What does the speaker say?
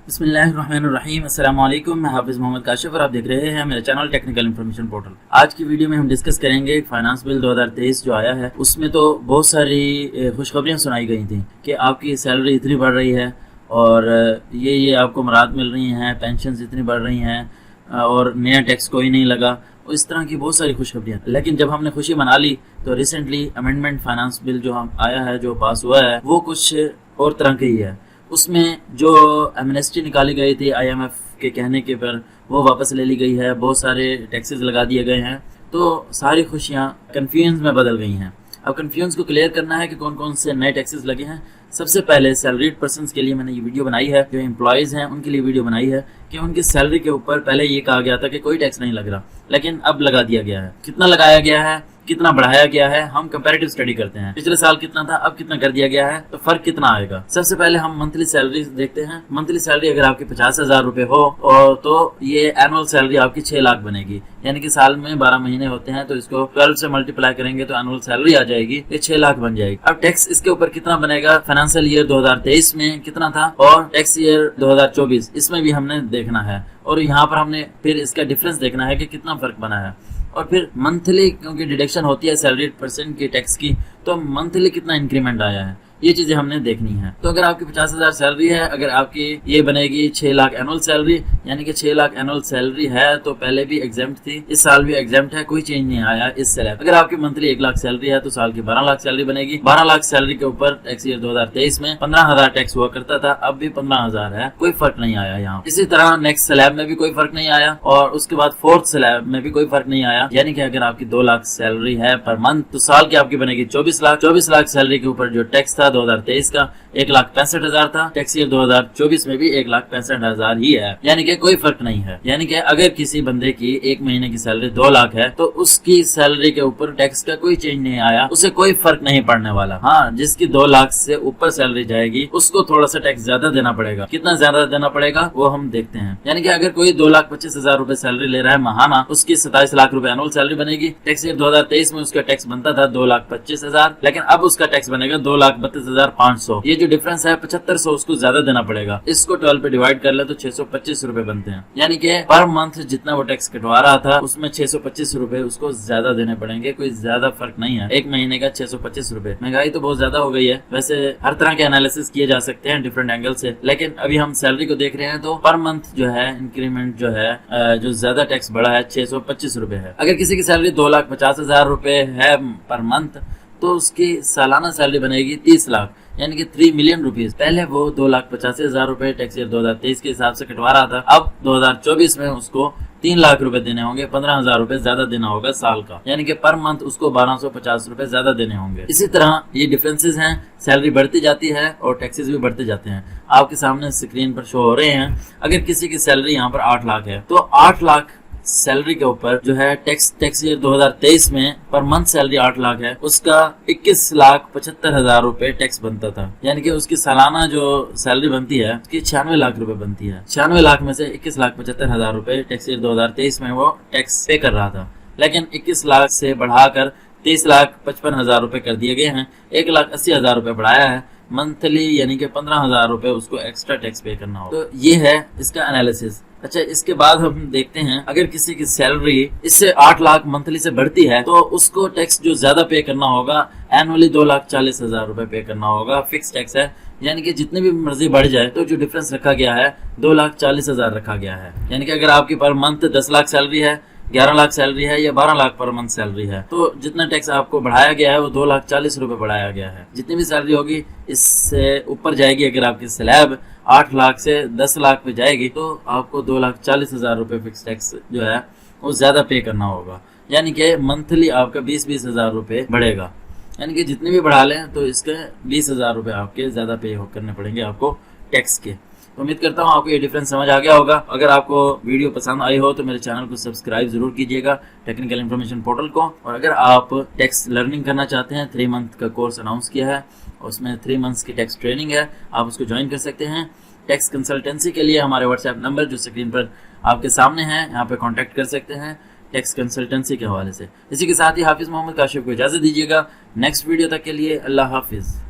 बिस्मिल्लाहिर्रहमानिर्रहीम। अस्सलाम वालेकुम। मैं हाफिज़ मोहम्मद काशिफ और आप देख रहे हैं मेरा चैनल टेक्निकल इन्फॉर्मेशन पोर्टल। आज की वीडियो में हम डिस्कस करेंगे फाइनेंस बिल 2023 जो आया है, उसमें तो बहुत सारी खुशखबरियाँ सुनाई गई थी कि आपकी सैलरी इतनी बढ़ रही है और ये आपको मराद मिल रही हैं, पेंशन इतनी बढ़ रही हैं और नया टैक्स कोई नहीं लगा, इस तरह की बहुत सारी खुशखबरियाँ। लेकिन जब हमने खुशी मना ली तो रिसेंटली अमेंडमेंट फाइनेंस बिल जो हम आया है, जो पास हुआ है, वो कुछ और तरह की ही है। उसमें जो एमनेस्टी निकाली गई थी IMF के कहने के पर, वो वापस ले ली गई है। बहुत सारे टैक्सेस लगा दिए गए हैं, तो सारी खुशियाँ कन्फ्यूजन में बदल गई हैं। अब कन्फ्यूजन को क्लियर करना है कि कौन कौन से नए टैक्सेस लगे हैं। सबसे पहले सैलरीड पर्सन्स के लिए मैंने ये वीडियो बनाई है, जो एम्प्लॉयज़ हैं उनके लिए वीडियो बनाई है कि उनकी सैलरी के ऊपर पहले ये कहा गया था कि कोई टैक्स नहीं लग रहा, लेकिन अब लगा दिया गया है। कितना लगाया गया है, कितना बढ़ाया गया है, हम कंपैरेटिव स्टडी करते हैं। पिछले साल कितना था, अब कितना कर दिया गया है, तो फर्क कितना आएगा। सबसे पहले हम मंथली सैलरी देखते हैं। मंथली सैलरी अगर आपकी 50,000 रुपए हो और तो ये एनुअल सैलरी आपकी 6 लाख बनेगी, यानी कि साल में 12 महीने होते हैं, तो इसको 12 से मल्टीप्लाई करेंगे तो एनुअल सैलरी आ जाएगी, ये 6 लाख बन जाएगी। अब टैक्स इसके ऊपर कितना बनेगा, फाइनेंशियल ईयर 2023 में कितना था और टैक्स ईयर 2024 इसमें भी हमने देखना है, और यहाँ पर हमने फिर इसका डिफरेंस देखना है कि कितना फर्क बना है। और फिर मंथली, क्योंकि डिडक्शन होती है सैलरी % की टैक्स की, तो मंथली कितना इंक्रीमेंट आया है, ये चीजें हमने देखनी है। तो अगर आपकी 50,000 सैलरी है, अगर आपकी ये बनेगी 6 लाख एनुअल सैलरी, यानी कि 6 लाख एनुअल सैलरी है तो पहले भी एग्जाम्प्ट थी, इस साल भी एग्जाम्प्ट है, कोई चेंज नहीं आया इस स्लैब। अगर आपकी मंथली 1 लाख सैलरी है तो साल की 12 लाख सैलरी बनेगी। 12 लाख सैलरी के ऊपर टैक्स ईयर 2023 में 15,000 टैक्स हुआ करता था, अब भी 15,000 है, कोई फर्क नहीं आया यहाँ। इसी तरह नेक्स्ट स्लैब में भी कोई फर्क नहीं आया और उसके बाद फोर्थ स्लैब में भी कोई फर्क नहीं आया, यानी कि अगर आपकी 2 लाख सैलरी है पर मंथ तो साल की आपकी बनेगी 24 लाख। 24 लाख सैलरी के ऊपर जो टैक्स था 2023 का 1,65,000 था, टैक्स ईयर 2024 में भी 1,65,000 ही है, यानी कि कोई फर्क नहीं है। यानी कि अगर किसी बंदे की एक महीने की सैलरी 2 लाख है तो उसकी सैलरी के ऊपर टैक्स का कोई चेंज नहीं आया, उसे कोई फर्क नहीं पड़ने वाला। हाँ, जिसकी 2 लाख से ऊपर सैलरी जाएगी उसको थोड़ा सा टैक्स ज्यादा देना पड़ेगा। कितना ज्यादा देना पड़ेगा वो हम देखते हैं। यानी कि अगर कोई 2,25,000 रुपए सैलरी ले रहा है महाना, उसकी 27 लाख रुपए एनुअल सैलरी बनेगी। टैक्स ईयर 2023 में उसका टैक्स बनता था 2,25,000, लेकिन अब उसका टैक्स बनेगा 2,32,500। ये जो डिफरेंस है 7500, उसको ज्यादा देना पड़ेगा। इसको 12 पे डिवाइड कर ले तो 625 रुपए बनते हैं, यानी कि पर मंथ जितना वो टैक्स कटवा रहा था उसमें 625 रुपए उसको ज्यादा देने पड़ेंगे। कोई ज्यादा फर्क नहीं है, एक महीने का 625 रुपए। महंगाई तो बहुत ज्यादा हो गई है। वैसे हर तरह के एनालिसिस किए जा सकते हैं डिफरेंट एंगल से, लेकिन अभी हम सैलरी को देख रहे हैं तो पर मंथ जो है इंक्रीमेंट जो है, जो ज्यादा टैक्स बढ़ा है 625 रुपए है। अगर किसी की सैलरी 2,50,000 रुपए है पर मंथ तो उसकी सालाना सैलरी बनेगी 30 लाख, यानी कि 3 मिलियन रुपीज। पहले वो 2,85,000 रुपए टैक्स ईयर 2023 के हिसाब से कटवा रहा था, अब 2024 में उसको 3 लाख रुपए देने होंगे, 15,000 रुपए ज्यादा देना होगा साल का, यानी कि पर मंथ उसको 1,250 रुपए ज्यादा देने होंगे। इसी तरह ये डिफरेंसेस हैं, सैलरी बढ़ती जाती है और टैक्सेस भी बढ़ते जाते हैं। आपके सामने स्क्रीन पर शो हो रहे हैं। अगर किसी की सैलरी यहाँ पर 8 लाख है तो 8 लाख सैलरी के ऊपर जो है टैक्स ईयर 2023 में पर मंथ सैलरी 8 लाख है, उसका 21,75,000 रुपए टैक्स बनता था, यानी कि उसकी सालाना जो सैलरी बनती है उसकी 96 लाख रुपए बनती है। 96 लाख में से 21,75,000 रुपए टैक्स ईयर 2023 में वो टैक्स पे कर रहा था, लेकिन 21 लाख से बढ़ाकर 30,55,000 रुपए कर दिए गए हैं। 1,80,000 रुपए बढ़ाया है मंथली, यानी कि 15,000 रुपए उसको एक्स्ट्रा टैक्स पे करना होगा। तो ये है इसका एनालिसिस। अच्छा, इसके बाद हम देखते हैं अगर किसी की सैलरी इससे 8 लाख मंथली से बढ़ती है तो उसको टैक्स जो ज्यादा पे करना होगा, एनुअली 2,40,000 रुपए पे करना होगा। फिक्स टैक्स है, यानी कि जितनी भी मर्जी बढ़ जाए तो जो डिफरेंस रखा गया है 2,40,000 रखा गया है। यानी कि अगर आपकी पर मंथ 10 लाख सैलरी है, 11 लाख सैलरी है या 12 लाख पर मंथ सैलरी है, तो जितना टैक्स आपको बढ़ाया गया है वो 2,40,000 रुपए बढ़ाया गया है। जितनी भी सैलरी होगी इससे ऊपर जाएगी, अगर आपकी स्लैब 8 लाख से 10 लाख पे जाएगी तो आपको 2,40,000 रुपए फिक्स टैक्स जो है वो ज्यादा पे करना होगा, यानी कि मंथली आपका 20,000 रुपए बढ़ेगा। यानी कि जितने भी बढ़ा लें तो इसके 20,000 रुपए आपके ज्यादा पे करने पड़ेंगे आपको टैक्स के। तो उम्मीद करता हूँ आपको ये डिफरेंस समझ आ गया होगा। अगर आपको वीडियो पसंद आई हो तो मेरे चैनल को सब्सक्राइब जरूर कीजिएगा, टेक्निकल इन्फॉर्मेशन पोर्टल को। और अगर आप टैक्स लर्निंग करना चाहते हैं, 3 मंथ का कोर्स अनाउंस किया है, उसमें 3 मंथ्स की टैक्स ट्रेनिंग है, आप उसको ज्वाइन कर सकते हैं। टैक्स कंसल्टेंसी के लिए हमारे व्हाट्सएप नंबर जो स्क्रीन पर आपके सामने है, यहाँ पे कॉन्टैक्ट कर सकते हैं टैक्स कंसल्टेंसी के हवाले से। इसी के साथ ही हाफिज़ मोहम्मद काशिफ को इजाज़त दीजिएगा। नेक्स्ट वीडियो तक के लिए अल्लाह हाफिज़।